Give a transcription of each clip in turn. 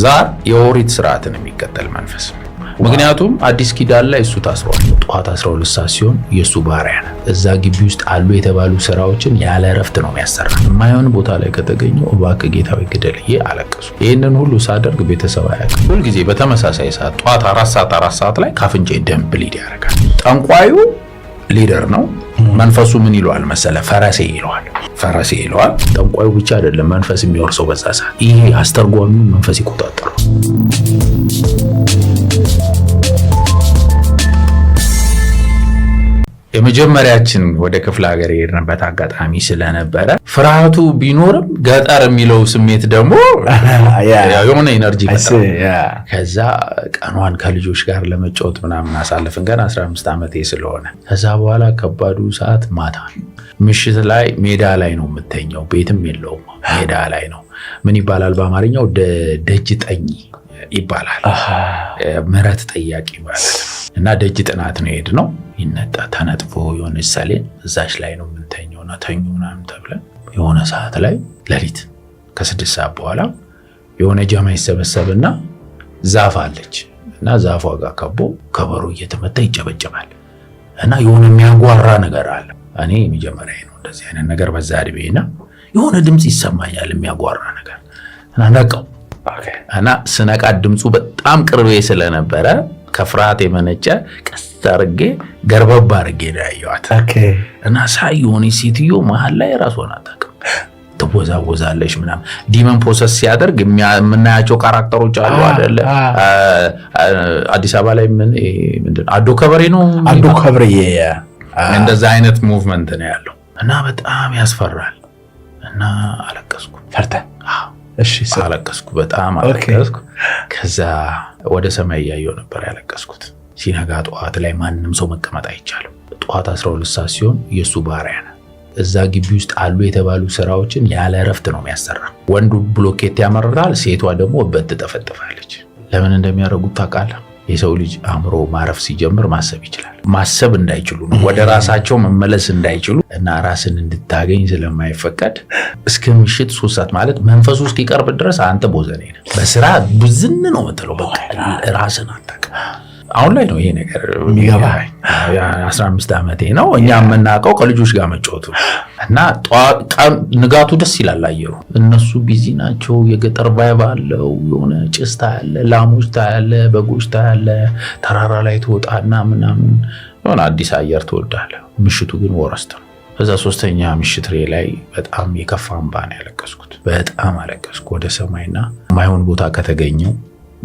ዛር የኦሪት ስርዓትን የሚከተል መንፈስ ነው። ምክንያቱም አዲስ ኪዳን ላይ እሱ ታስሯል። ጠዋት 12 ሰዓት ሲሆን የሱ ባሪያ ነው። እዛ ግቢ ውስጥ አሉ የተባሉ ስራዎችን ያለ እረፍት ነው የሚያሰራ። የማይሆን ቦታ ላይ ከተገኘው እባክህ ጌታ ሆይ ግደልዬ አለቀሱ። ይህንን ሁሉ ሳደርግ ቤተሰብ አያውቅም። ሁልጊዜ በተመሳሳይ ሰዓት ጠዋት 4 ሰዓት ላይ ካፍንጬ ደም ብሊድ ያደርጋል። ጠንቋዩ ሊደር ነው። መንፈሱ ምን ይለዋል መሰለ? ፈረሴ ይለዋል። ፈረሴ ይለዋል። ጠንቋዩ ብቻ አይደለም መንፈስ የሚወርሰው በዛ ሰዓት። ይሄ አስተርጓሚው መንፈስ ይቆጣጠረው። የመጀመሪያችን ወደ ክፍለ ሀገር የሄድንበት አጋጣሚ ስለነበረ ፍርሃቱ ቢኖርም ገጠር የሚለው ስሜት ደግሞ የሆነ ኢነርጂ ፈጥሯል። ከዛ ቀኗን ከልጆች ጋር ለመጫወት ምናምን አሳልፍን። ገና 15 ዓመቴ ስለሆነ ከዛ በኋላ ከባዱ ሰዓት ማታ ምሽት ላይ ሜዳ ላይ ነው የምተኛው። ቤትም የለውም ሜዳ ላይ ነው። ምን ይባላል በአማርኛው? ደጅ ጠኝ ይባላል። ምህረት ጠያቂ ማለት ነው። እና ደጅ ጥናት ነው የሄድነው። ይነጣ ተነጥፎ የሆነ ሰሌን እዛች ላይ ነው የምንተኛውና ተኙ ምናምን ተብለን የሆነ ሰዓት ላይ ሌሊት ከ6 ሰዓት በኋላ የሆነ ጀማ ይሰበሰብና ዛፍ አለች እና ዛፏ ጋር ከቦ ከበሮ እየተመታ ይጨበጨባል እና የሆነ የሚያጓራ ነገር አለ። እኔ መጀመሪያ ነው እንደዚህ አይነት ነገር በዛ እድሜና የሆነ ድምጽ ይሰማኛል የሚያጓራ ነገር እና ነቃው። እና ስነቃ ድምፁ በጣም ቅርቤ ስለነበረ ከፍርሃት የመነጨ ቀስ አድርጌ ገርበብ አድርጌ ነው ያየኋት። እና ሳይ የሆነ ሴትዮ መሀል ላይ ራሷን አታውቅም ትወዛወዛለች ምናምን። ዲመን ፕሮሰስ ሲያደርግ የምናያቸው ካራክተሮች አሉ አይደለ? አዲስ አበባ ላይ ምንድን አዶ ከበሬ ነው አዶ ከበሬ እንደዛ አይነት ሙቭመንት ነው ያለው እና በጣም ያስፈራል። እና አለቀስኩ። ፈርተህ? እሺ አለቀስኩ፣ በጣም አለቀስኩ። ከዛ ወደ ሰማይ እያየሁ ነበር ያለቀስኩት። ሲነጋ ጠዋት ላይ ማንም ሰው መቀመጥ አይቻልም። ጠዋት 12 ሰዓት ሲሆን የሱ ባሪያ ነው። እዛ ግቢ ውስጥ አሉ የተባሉ ስራዎችን ያለ እረፍት ነው የሚያሰራ። ወንዱ ብሎኬት ያመርታል፣ ሴቷ ደግሞ እበት ትጠፈጥፋለች። ለምን እንደሚያደርጉት ታውቃለህ? የሰው ልጅ አእምሮ ማረፍ ሲጀምር ማሰብ ይችላል። ማሰብ እንዳይችሉ ነው፣ ወደ ራሳቸው መመለስ እንዳይችሉ እና ራስን እንድታገኝ ስለማይፈቀድ እስከ ምሽት 3 ሰዓት ማለት መንፈሱ እስኪቀርብ ድረስ አንተ ቦዘኔ ነህ። በስራ ብዝን ነው የምትለው። በቃ ራስን አታውቅም። አሁን ላይ ነው ይሄ ነገር የሚገባኝ። 15 ዓመቴ ነው። እኛ የምናውቀው ከልጆች ጋር መጫወቱ እና ንጋቱ ደስ ይላል አየሩ። እነሱ ቢዚ ናቸው። የገጠር ቫይብ አለው። የሆነ ጭስ ታያለ፣ ላሞች ታያለ፣ በጎች ታያለ። ተራራ ላይ ትወጣና ምናምን የሆነ አዲስ አየር ትወዳለ። ምሽቱ ግን ወረስት ነው። ከዛ 3ኛ ምሽት ላይ በጣም የከፋ እንባ ነው ያለቀስኩት። በጣም አለቀስኩ ወደ ሰማይና የማይሆን ቦታ ከተገኘው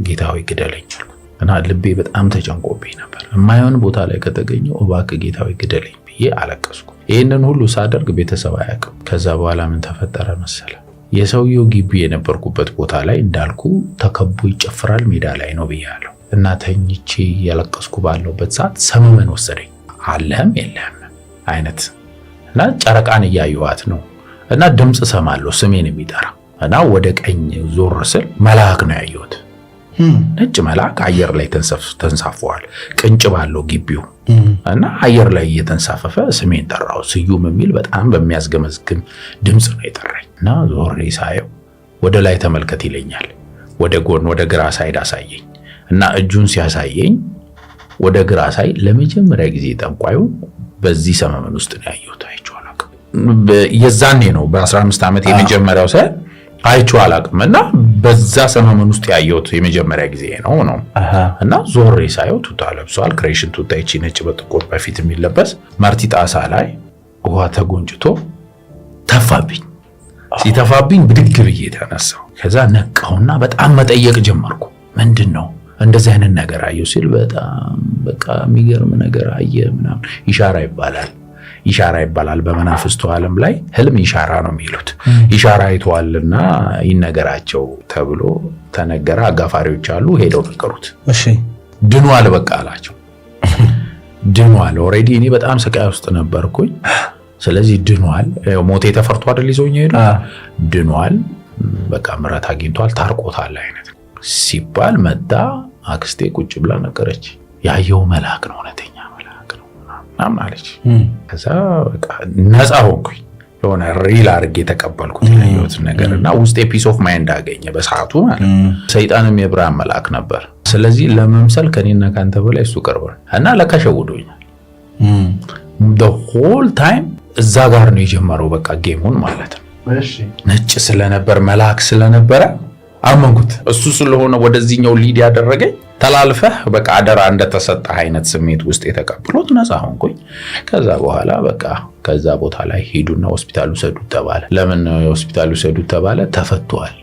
ጌታ ሆይ ግደለኝ አልኩ። እና ልቤ በጣም ተጨንቆብኝ ነበር። የማይሆን ቦታ ላይ ከተገኘው እባክህ ጌታ ሆይ ግደለኝ ብዬ አለቀስኩ። ይህንን ሁሉ ሳደርግ ቤተሰብ አያውቅም። ከዛ በኋላ ምን ተፈጠረ መሰለ? የሰውየው ግቢ የነበርኩበት ቦታ ላይ እንዳልኩ ተከቦ ይጨፍራል፣ ሜዳ ላይ ነው ብያለሁ። እና ተኝቼ ያለቀስኩ ባለውበት ሰዓት ሰመመን ወሰደኝ። አለህም የለህም አይነት እና ጨረቃን እያየኋት ነው እና ድምፅ ሰማለሁ ስሜን የሚጠራ እና ወደ ቀኝ ዞር ስል መልአክ ነው ያየሁት። ነጭ መልአክ አየር ላይ ተንሳፈዋል። ቅንጭብ አለው ግቢው እና አየር ላይ እየተንሳፈፈ ስሜን ጠራው። ስዩም የሚል በጣም በሚያስገመዝግም ድምፅ ነው የጠራኝ። እና ዞሬ ሳየው ወደ ላይ ተመልከት ይለኛል። ወደ ጎን ወደ ግራ ሳይድ አሳየኝ እና እጁን ሲያሳየኝ ወደ ግራ ሳይ ለመጀመሪያ ጊዜ ጠንቋዩ በዚህ ሰመመን ውስጥ ነው ያየሁት። አይቼው አላውቅም። የዛኔ ነው በ15 ዓመት የመጀመሪያው ሳይ አይቼው አላውቅም። እና በዛ ሰመመን ውስጥ ያየሁት የመጀመሪያ ጊዜ ነው። እና ዞሬ ሳየው ቱታ ለብሷል። ክሬሽን ቱታ ይቺ ነጭ በጥቁር በፊት የሚለበስ ማርቲ ጣሳ ላይ ውሃ ተጎንጭቶ ተፋብኝ። ሲተፋብኝ ብድግ ብዬ ተነሳው። ከዛ ነቃውና በጣም መጠየቅ ጀመርኩ። ምንድነው እንደዚህ አይነት ነገር አየሁ ሲል በጣም በቃ የሚገርም ነገር አየ ምናምን። ኢሻራ ይባላል በመናፍስቱ ዓለም ላይ። ህልም ኢሻራ ነው የሚሉት። ኢሻራ አይቷልና ይነገራቸው ተብሎ ተነገረ። አጋፋሪዎች አሉ፣ ሄደው ነገሩት። እሺ ድኗል በቃ አላቸው። ድኗል። ኦሬዲ እኔ በጣም ስቃይ ውስጥ ነበርኩኝ። ስለዚህ ድኗል። ሞቴ ተፈርቶ አይደል ይዞኝ ሄዱ። ድኗል በቃ ምሕረት አግኝቷል፣ ታርቆታል አይነት ሲባል መጣ። አክስቴ ቁጭ ብላ ነገረች። ያየው መልአክ ነው፣ እውነተኛ መልአክ ነው ምናምን አለች። ከዛ በቃ ነፃ ሆንኩኝ። የሆነ ሪል አድርጌ ተቀበልኩት ያየሁት ነገርና ውስጤ ፒስ ኦፍ ማይንድ አገኘ በሰዓቱ ማለት ሰይጣንም የብርሃን መልአክ ነበር። ስለዚህ ለመምሰል ከኔና ካንተ በላይ እሱ ቅርብ ነው እና ለካ ሸውዶኛል። the whole time እዛ ጋር ነው የጀመረው በቃ ጌሙን ማለት ነው። እሺ ነጭ ስለነበር መልአክ ስለነበረ አመንኩት። እሱ ስለሆነ ወደዚህኛው ሊድ ያደረገኝ ተላልፈህ በቃ አደራ እንደተሰጠ አይነት ስሜት ውስጥ የተቀበሉት ነፃ ሆንኩኝ። ከዛ በኋላ በቃ ከዛ ቦታ ላይ ሄዱና ሆስፒታል ውሰዱት ተባለ። ለምን ሆስፒታል ውሰዱት ተባለ? ተፈቷል።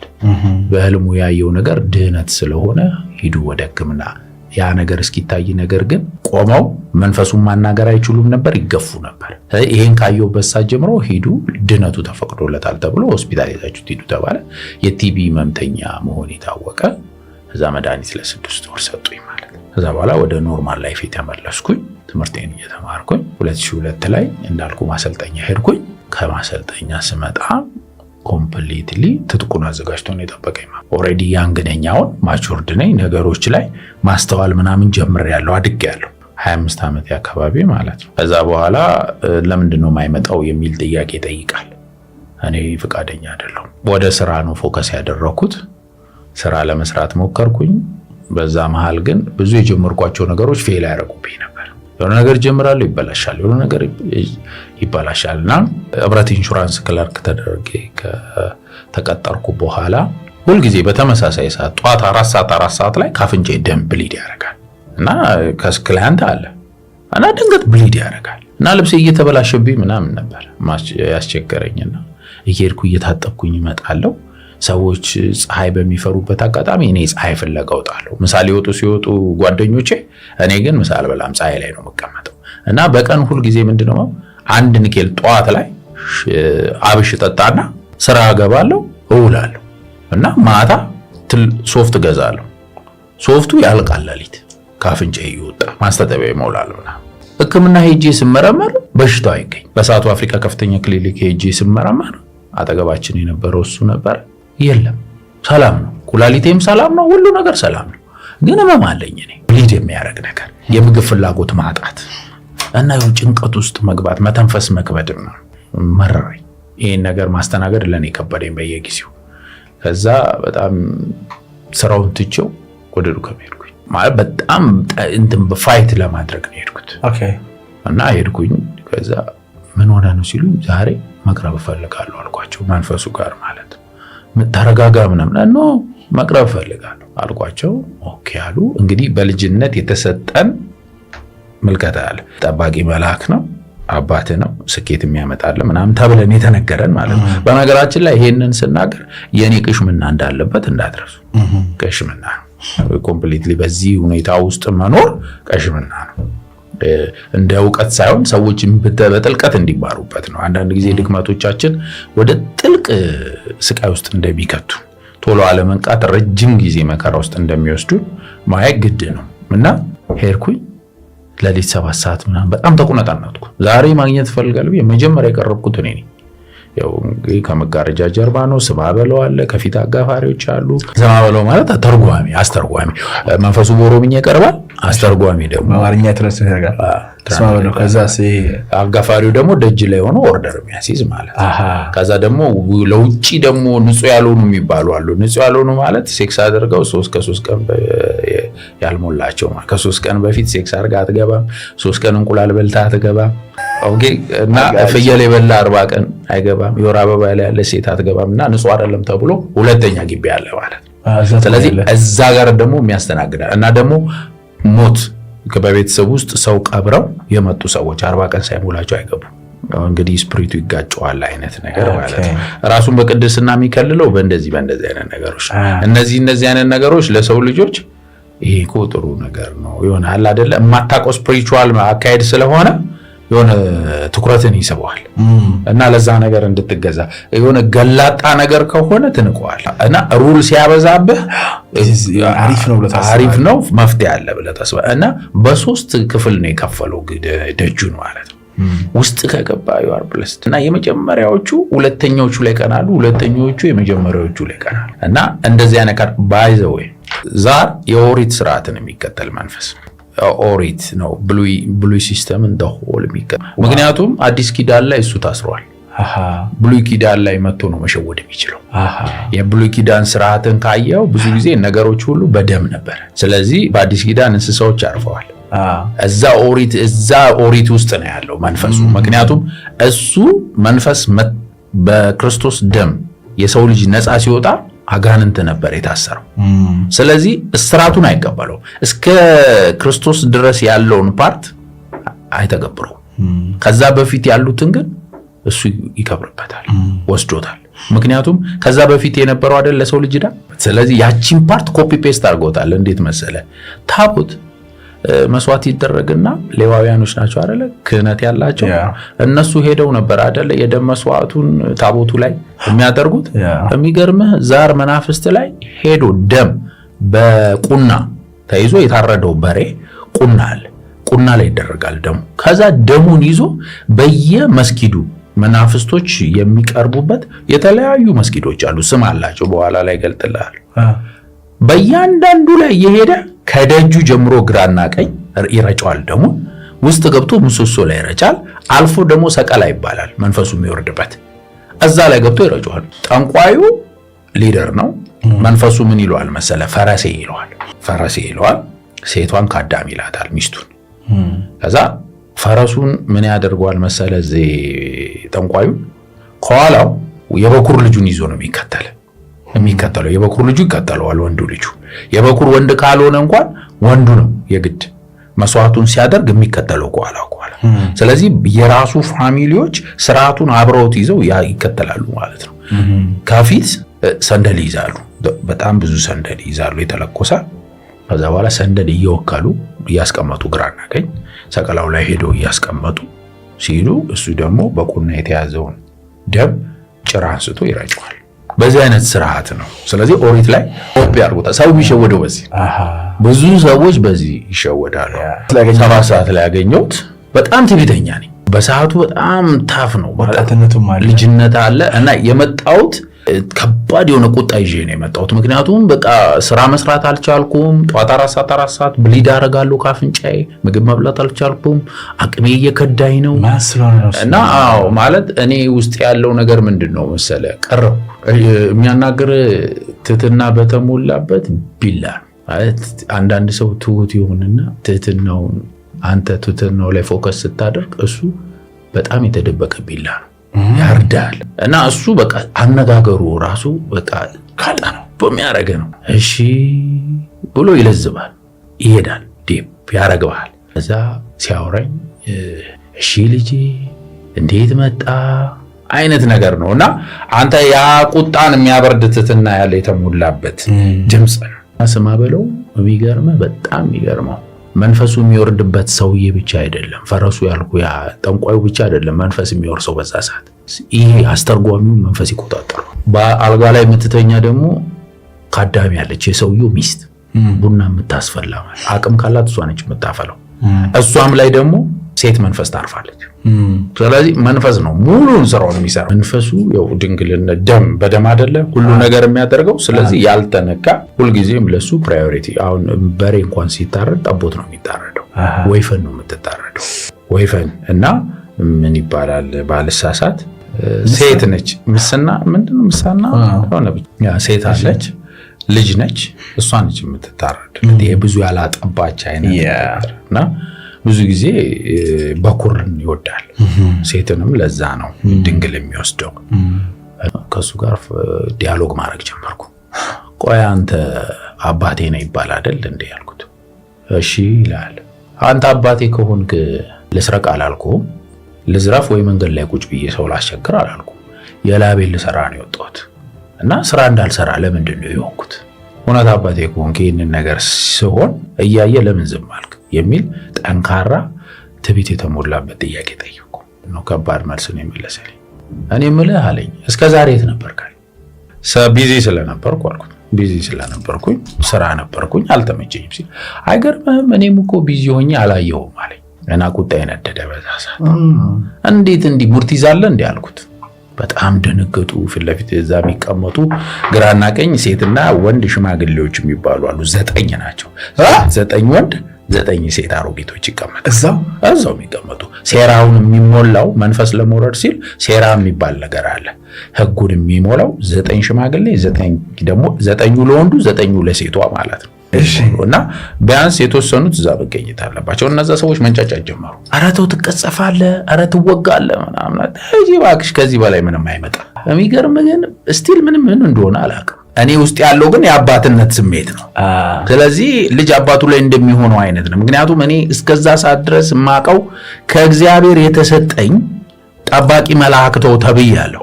በህልሙ ያየው ነገር ድህነት ስለሆነ ሂዱ ወደ ሕክምና። ያ ነገር እስኪታይ ነገር ግን ቆመው መንፈሱን ማናገር አይችሉም ነበር፣ ይገፉ ነበር። ይሄን ካየው በሳት ጀምሮ ሂዱ ድነቱ ተፈቅዶለታል ተብሎ ሆስፒታል ይዛችሁት ሂዱ ተባለ። የቲቢ ህመምተኛ መሆን የታወቀ እዛ መድኃኒት ለ6 ወር ሰጡኝ ማለት ነው። ከዛ በኋላ ወደ ኖርማል ላይፍ የተመለስኩኝ ትምህርቴን እየተማርኩኝ 2002 ላይ እንዳልኩ ማሰልጠኛ ሄድኩኝ። ከማሰልጠኛ ስመጣ ኮምፕሊትሊ ትጥቁን አዘጋጅቶ ነው የጠበቀኝ። ኦሬዲ ያንግ ነኝ፣ አሁን ማቹርድ ነኝ፣ ነገሮች ላይ ማስተዋል ምናምን ጀምሬያለሁ፣ አድጌያለሁ። 25 ዓመት አካባቢ ማለት ነው። ከዛ በኋላ ለምንድን ነው የማይመጣው የሚል ጥያቄ ይጠይቃል። እኔ ፍቃደኛ አይደለሁም። ወደ ስራ ነው ፎከስ ያደረኩት። ስራ ለመስራት ሞከርኩኝ። በዛ መሃል ግን ብዙ የጀመርኳቸው ነገሮች ፌል ያደረጉብኝ ነበር። የሆነ ነገር ጀምራለሁ ይበላሻል፣ የሆነ ነገር ይበላሻልና ህብረት ኢንሹራንስ ክለርክ ተደርጌ ተቀጠርኩ። በኋላ ሁልጊዜ በተመሳሳይ ሰዓት ጠዋት 4 ሰዓት ላይ ካፍንጬ ደም ብሊድ ያደርጋል እና ክላይንት አለ እና ድንገት ብሊድ ያደርጋል እና ልብሴ እየተበላሸብኝ ምናምን ነበር ያስቸገረኝና እየሄድኩ እየታጠብኩኝ እመጣለሁ። ሰዎች ፀሐይ በሚፈሩበት አጋጣሚ እኔ ፀሐይ ፍለጋ እወጣለሁ። ምሳሌ ሲወጡ ጓደኞቼ፣ እኔ ግን ምሳ አልበላም፣ ፀሐይ ላይ ነው የምቀመጠው እና በቀን ሁል ጊዜ ምንድነው አንድ ንኬል ጠዋት ላይ አብሽ ጠጣና ስራ ገባለሁ እውላለሁ እና ማታ ሶፍት ገዛለሁ። ሶፍቱ ያልቃል ሌሊት ካፍንጬ ይወጣ ማስተጠቢያ ይሞላልው እና ሕክምና ሄጄ ስመረመር በሽታው አይገኝ። በሳውት አፍሪካ ከፍተኛ ክሊኒክ ሄጄ ስመረመር አጠገባችን የነበረው እሱ ነበር። የለም ሰላም ነው፣ ኩላሊቴም ሰላም ነው፣ ሁሉ ነገር ሰላም ነው። ግን ህመም አለኝ እኔ ብሊድ የሚያደርግ ነገር፣ የምግብ ፍላጎት ማጣት እና ጭንቀት ውስጥ መግባት፣ መተንፈስ መክበድም ነው መረረኝ። ይሄን ነገር ማስተናገድ ለኔ ከበደኝ በየጊዜው። ከዛ በጣም ስራውን ትቼው ወደ ዱከም ሄድኩኝ። ማለት በጣም እንትን በፋይት ለማድረግ ነው ሄድኩት። ኦኬ እና ሄድኩኝ። ከዛ ምን ሆነ ነው ሲሉኝ ዛሬ መቅረብ እፈልጋለሁ አልኳቸው። መንፈሱ ጋር ማለት ተረጋጋ ምናምን ነው መቅረብ እፈልጋለሁ አልኳቸው። ኦኬ አሉ። እንግዲህ በልጅነት የተሰጠን ምልከታ አለ። ጠባቂ መልአክ ነው፣ አባት ነው፣ ስኬት የሚያመጣል ምናምን ተብለን የተነገረን ማለት ነው። በነገራችን ላይ ይሄንን ስናገር የኔ ቅሽምና እንዳለበት እንዳትረሱ። ቅሽምና ነው ኮምፕሊትሊ። በዚህ ሁኔታ ውስጥ መኖር ቅሽምና ነው። እንደ ዕውቀት ሳይሆን ሰዎች በጥልቀት እንዲማሩበት ነው። አንዳንድ ጊዜ ድክመቶቻችን ወደ ጥልቅ ስቃይ ውስጥ እንደሚከቱ፣ ቶሎ አለመንቃት ረጅም ጊዜ መከራ ውስጥ እንደሚወስዱ ማየት ግድ ነው እና ሄድኩኝ። ለሊት 7 ሰዓት ምናምን በጣም ተቁነጠነጥኩ። ዛሬ ማግኘት ፈልጋለሁ። የመጀመሪያ የቀረብኩት እኔ ነኝ። ያው እንግዲህ ከመጋረጃ ጀርባ ነው። ስማ በለው አለ፣ ከፊት አጋፋሪዎች አሉ። ስማ በለው ማለት ተርጓሚ፣ አስተርጓሚ። መንፈሱ በኦሮምኛ ይቀርባል፣ አስተርጓሚ ደግሞ በአማርኛ ትራንስሌት ያደርጋል። ስማ በለው። ከዛ አጋፋሪው ደግሞ ደጅ ላይ ሆኖ ኦርደር የሚያስይዝ ማለት። ከዛ ደግሞ ለውጪ ደግሞ ንጹህ ያልሆኑ የሚባሉ አሉ። ንጹህ ያልሆኑ ማለት ሴክስ አድርገው 3 ቀን ያልሞላቸው ማለት ከ3 ቀን በፊት ሴክስ አድርጋ አትገባም፣ 3 ቀን እንቁላል በልታ አትገባም። ኦኬ እና ፍየል የበላ 40 ቀን አይገባም፣ የወር አበባ ላይ ያለ ሴት አትገባም እና ንጹህ አይደለም ተብሎ ሁለተኛ ግቢ አለ ማለት። ስለዚህ እዛ ጋር ደግሞ የሚያስተናግዳል እና ደግሞ ሞት በቤተሰብ ውስጥ ሰው ቀብረው የመጡ ሰዎች 40 ቀን ሳይሞላቸው አይገቡም። እንግዲህ ስፕሪቱ ይጋጨዋል አይነት ነገር ማለት ነው። ራሱን በቅድስና የሚከልለው በእንደዚህ አይነት ነገሮች። እነዚህ አይነት ነገሮች ለሰው ልጆች ይሄ እኮ ጥሩ ነገር ነው ይሆናል አይደለ? የማታውቀው ስፒሪቹዋል አካሄድ ስለሆነ የሆነ ትኩረትን ይስበዋል እና ለዛ ነገር እንድትገዛ የሆነ ገላጣ ነገር ከሆነ ትንቀዋል እና ሩል ሲያበዛብህ አሪፍ ነው መፍትሄ አለ ብለህ ተስፋ እና በ3 ክፍል ነው የከፈለው ደጁን ማለት ነው። ውስጥ ከገባ ዩአር ብለስድ እና የመጀመሪያዎቹ ሁለተኛዎቹ ላይ ቀናሉ፣ ሁለተኛዎቹ የመጀመሪያዎቹ ላይ ቀናሉ እና እንደዚህ አይነት ካር ባይ ዘ ዌይ ዛር የኦሪት ስርዓትን የሚከተል መንፈስ ኦሪት ነው። ብሉይ ሲስተም እንደ ሆል የሚከተል ምክንያቱም አዲስ ኪዳን ላይ እሱ ታስሯል። ብሉይ ኪዳን ላይ መጥቶ ነው መሸወድ የሚችለው። የብሉይ ኪዳን ስርዓትን ካየው ብዙ ጊዜ ነገሮች ሁሉ በደም ነበር። ስለዚህ በአዲስ ኪዳን እንስሳዎች አርፈዋል። እዛ ኦሪት ውስጥ ነው ያለው መንፈሱ። ምክንያቱም እሱ መንፈስ በክርስቶስ ደም የሰው ልጅ ነፃ ሲወጣ አጋንንት ነበር የታሰረው። ስለዚህ እስራቱን አይቀበለው። እስከ ክርስቶስ ድረስ ያለውን ፓርት አይተገብረው። ከዛ በፊት ያሉትን ግን እሱ ይከብርበታል፣ ወስዶታል። ምክንያቱም ከዛ በፊት የነበረው አይደል ለሰው ልጅ ዳ። ስለዚህ ያቺን ፓርት ኮፒ ፔስት አድርጎታል። እንዴት መሰለ? ታቦት መስዋዕት ይደረግና ሌዋውያኖች ናቸው አይደለ ክህነት ያላቸው እነሱ ሄደው ነበር አይደለ የደም መስዋዕቱን ታቦቱ ላይ የሚያደርጉት። የሚገርምህ ዛር መናፍስት ላይ ሄዶ ደም በቁና ተይዞ የታረደው በሬ ቁና ላይ ይደረጋል ደሙ። ከዛ ደሙን ይዞ በየመስጊዱ መናፍስቶች የሚቀርቡበት የተለያዩ መስጊዶች አሉ፣ ስም አላቸው፣ በኋላ ላይ ገልጥልሃል። በእያንዳንዱ ላይ የሄደ ከደጁ ጀምሮ ግራና ቀኝ ይረጫዋል። ደሙ ውስጥ ገብቶ ምሰሶ ላይ ይረጫል። አልፎ ደግሞ ሰቀላ ይባላል መንፈሱ የሚወርድበት፣ እዛ ላይ ገብቶ ይረጫዋል። ጠንቋዩ ሊደር ነው። መንፈሱ ምን ይለዋል መሰለ? ፈረሴ ይለዋል። ሴቷን ካዳም ይላታል ሚስቱን። ከዛ ፈረሱን ምን ያደርገዋል መሰለ? እዚህ ጠንቋዩ ከኋላው የበኩር ልጁን ይዞ ነው የሚከተለው። የበኩር ልጁ ይከተለዋል፣ ወንዱ ልጁ። የበኩር ወንድ ካልሆነ እንኳን ወንዱ ነው የግድ መስዋዕቱን ሲያደርግ የሚከተለው ከኋላ። ስለዚህ የራሱ ፋሚሊዎች ስርዓቱን አብረውት ይዘው ይከተላሉ ማለት ነው። ከፊት ሰንደል ይዛሉ፣ በጣም ብዙ ሰንደል ይዛሉ የተለኮሰ። ከዛ በኋላ ሰንደል እየወከሉ እያስቀመጡ ግራና ቀኝ ሰቀላው ላይ ሄደው እያስቀመጡ ሲሉ እሱ ደግሞ በቁና የተያዘውን ደም ጭራ አንስቶ ይረጨዋል። በዚህ አይነት ስርዓት ነው። ስለዚህ ኦሪት ላይ ኮፒ አድርጎታል። ሰው የሚሸወደው በዚህ ብዙ ሰዎች በዚህ ይሸወዳሉ። 7 ሰዓት ላይ ያገኘሁት በጣም ትዕቢተኛ ነኝ። በሰዓቱ በጣም ታፍ ነው፣ ልጅነት አለ እና የመጣሁት ከባድ የሆነ ቁጣ ይዤ ነው የመጣሁት። ምክንያቱም በቃ ስራ መስራት አልቻልኩም። ጠዋት 4 ሰዓት ብሊድ አደርጋለሁ ካፍንጫዬ። ምግብ መብላት አልቻልኩም። አቅሜ እየከዳኝ ነው እና ማለት እኔ ውስጥ ያለው ነገር ምንድነው መሰለ? ቀረው የሚያናግር ትህትና በተሞላበት ቢላ ማለት አንዳንድ ሰው ትሁት ይሆንና ትህትናውን አንተ ትህትናው ላይ ፎከስ ስታደርግ እሱ በጣም የተደበቀ ቢላ ነው፣ ያርዳል። እና እሱ በቃ አነጋገሩ ራሱ በቃ ካጣ ነው በሚያረገ ነው። እሺ ብሎ ይለዝባል፣ ይሄዳል፣ ዲፕ ያረጋል። እዛ ሲያወራኝ እሺ ልጄ እንዴት መጣ አይነት ነገር ነው። እና አንተ ያ ቁጣን የሚያበርድ ትህትና ያለ የተሞላበት ድምጽ ነው። ስማ በለው የሚገርመው በጣም የሚገርመው መንፈሱ የሚወርድበት ሰውዬ ብቻ አይደለም፣ ፈረሱ ያልኩ ያ ጠንቋዩ ብቻ አይደለም መንፈስ የሚወርሰው በዛ ሰዓት። ይሄ አስተርጓሚው መንፈስ ይቆጣጠራል። በአልጋ ላይ የምትተኛ ደግሞ ካዳሚ ያለች የሰውየው ሚስት ቡና የምታስፈላ ማለት አቅም ካላት እሷ ነች የምታፈለው። እሷም ላይ ደግሞ ሴት መንፈስ ታርፋለች። ስለዚህ መንፈስ ነው ሙሉን ስራውን የሚሰራው። መንፈሱ ያው ድንግልነት ደም በደም አይደለ ሁሉ ነገር የሚያደርገው። ስለዚህ ያልተነካ ሁልጊዜም ለሱ ፕራዮሪቲ። አሁን በሬ እንኳን ሲታረድ ጠቦት ነው የሚታረደው፣ ወይፈን ነው የምትታረደው። ወይፈን እና ምን ይባላል ባልሳሳት ሴት ነች። ምስና ምንድነው ምሳና ሆነ ያ ሴት አለች፣ ልጅ ነች፣ እሷ ነች የምትታረድ። ይሄ ብዙ ያላጠባች አይነት እና ብዙ ጊዜ በኩርን ይወዳል። ሴትንም ለዛ ነው ድንግል የሚወስደው። ከሱ ጋር ዲያሎግ ማድረግ ጀመርኩ። ቆይ አንተ አባቴ ነህ ይባል አይደል እንዴ ያልኩት። እሺ ይላል። አንተ አባቴ ከሆንክ ልስረቅ አላልኩም፣ ልዝራፍ ወይ መንገድ ላይ ቁጭ ብዬ ሰው ላስቸግር አላልኩም። የላቤን ልሰራ ነው የወጣሁት እና ስራ እንዳልሰራ ለምንድን ነው የሆንኩት? እውነት አባቴ ከሆንክ ይህንን ነገር ሲሆን እያየ ለምን ዝም አልክ የሚል ጠንካራ ትዕቢት የተሞላበት ጥያቄ ጠየቁ ነው። ከባድ መልስ ነው የመለሰልኝ። እኔ የምልህ አለኝ እስከ ዛሬ የት ነበርክ? ቢዚ ስለነበርኩ አልኩት። ቢዚ ስለነበርኩኝ ስራ ነበርኩኝ አልተመቸኝም ሲል አይገርምህም እኔም እኮ ቢዚ ሆኜ አላየሁም አለኝ። እና ቁጣዬ ነደደ በዛ ሰዓት። እንዴት እንዲህ ሙርት ይዛለህ እንዴ አልኩት። በጣም ደነገጡ። ፊት ለፊት እዛ የሚቀመጡ ግራና ቀኝ ሴትና ወንድ ሽማግሌዎች የሚባሉ አሉ። 9 ናቸው። 9 ወንድ 9 ሴት አሮጊቶች ይቀመጣሉ እዛው የሚቀመጡ። ሴራውን የሚሞላው መንፈስ ለመውረድ ሲል ሴራ የሚባል ነገር አለ። ህጉን የሚሞላው 9 ሽማግሌ 9 ለወንዱ 9 ለሴቷ ማለት ነው። እና ቢያንስ የተወሰኑት እዛ መገኘት አለባቸው። እነዛ ሰዎች መንጫጫት ጀመሩ። ኧረ ተው ትቀጸፋለህ፣ ኧረ ትወጋለህ ምናምን። እዚህ እባክሽ ከዚህ በላይ ምንም አይመጣ። የሚገርም ግን ስቲል ምንም ምን እንደሆነ አላውቅም። እኔ ውስጥ ያለው ግን የአባትነት ስሜት ነው። ስለዚህ ልጅ አባቱ ላይ እንደሚሆነው አይነት ነው። ምክንያቱም እኔ እስከዛ ሰዓት ድረስ የማውቀው ከእግዚአብሔር የተሰጠኝ ጠባቂ መልአክ ተው ተብያለሁ።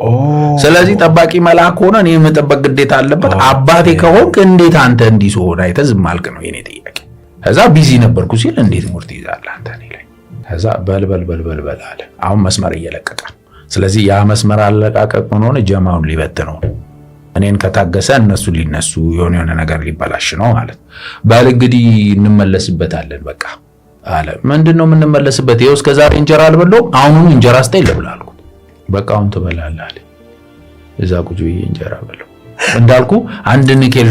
ስለዚህ ጠባቂ መልአክ ሆነ እኔ መጠበቅ ግዴታ አለበት። አባቴ ከሆንክ እንዴት አንተ እንዲህ ሆነ አይተህ ዝም አልክ ነው የኔ ጥያቄ። ከዛ ቢዚ ነበርኩ ሲል እንዴት ሙርት ይዛለህ አንተ እኔ ላይ። ከዛ በልበል አለ። አሁን መስመር እየለቀቀ። ስለዚህ ያ መስመር አለቃቀቅ ምን ሆነ? ጀማውን ሊበትነው ነው። እኔን ከታገሰ እነሱ ሊነሱ የሆነ ነገር ሊበላሽ ነው ማለት። ባል እንግዲህ እንመለስበታለን በቃ አለ። ምንድነው የምንመለስበት? ይኸው እስከ ዛሬ እንጀራ አልበላሁም፣ አሁን እንጀራ ስጠኝ ልብላ አልኩት። በቃ አሁን ትበላለህ አለ። እዛ ቁጭ ብዬ እንጀራ በላሁ። እንዳልኩ አንድ ንኬል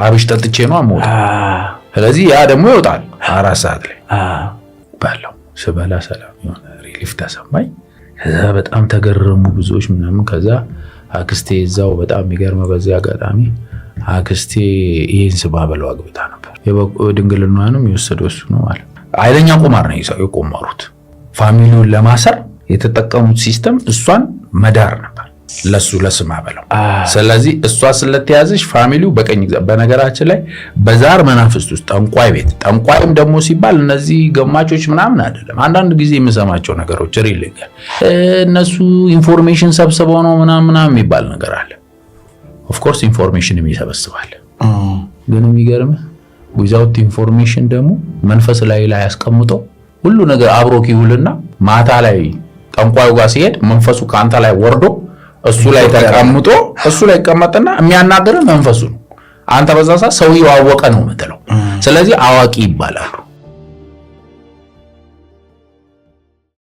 አብሽ ጠጥቼ ነው አሞት። ስለዚህ ያ ደግሞ ይወጣል 4 ሰዓት ላይ በላው። ስበላ ሰላም የሆነ ሪሊፍ ተሰማኝ። ከዛ በጣም ተገረሙ ብዙዎች ምናምን። ከዛ አክስቴ እዛው በጣም የሚገርመው በዚህ አጋጣሚ አክስቴ ይሄን ስባ በለው አግብታ ነበር። ድንግልናዋንም የወሰደው እሱ ነው ማለት። ኃይለኛ ቁማር ነው ይሰው የቆመሩት። ፋሚሊውን ለማሰር የተጠቀሙት ሲስተም እሷን መዳር ነበር ለስማ በለው። ስለዚህ እሷ ስለተያዘች ፋሚሊው በቀኝ ግዛት። በነገራችን ላይ በዛር መናፍስት ውስጥ ጠንቋይ ቤት፣ ጠንቋይም ደግሞ ሲባል እነዚህ ገማቾች ምናምን አይደለም። አንዳንድ ጊዜ የምሰማቸው ነገሮች ሪልጋል እነሱ ኢንፎርሜሽን ሰብስበው ነው ምናምን የሚባል ነገር አለ። ኦፍ ኮርስ ኢንፎርሜሽንም ይሰበስባል። ግን የሚገርምህ ዊዛውት ኢንፎርሜሽን ደግሞ መንፈስ ላይ ያስቀምጠው ሁሉ ነገር አብሮክ ይውልና ማታ ላይ ጠንቋዩ ጋር ሲሄድ መንፈሱ ካንተ ላይ ወርዶ እሱ ላይ ተቀምጦ እሱ ላይ ይቀመጥና የሚያናገር መንፈሱ ነው። አንተ በዛ ሰዓት ሰውየው አወቀ ነው የምትለው። ስለዚህ አዋቂ ይባላሉ።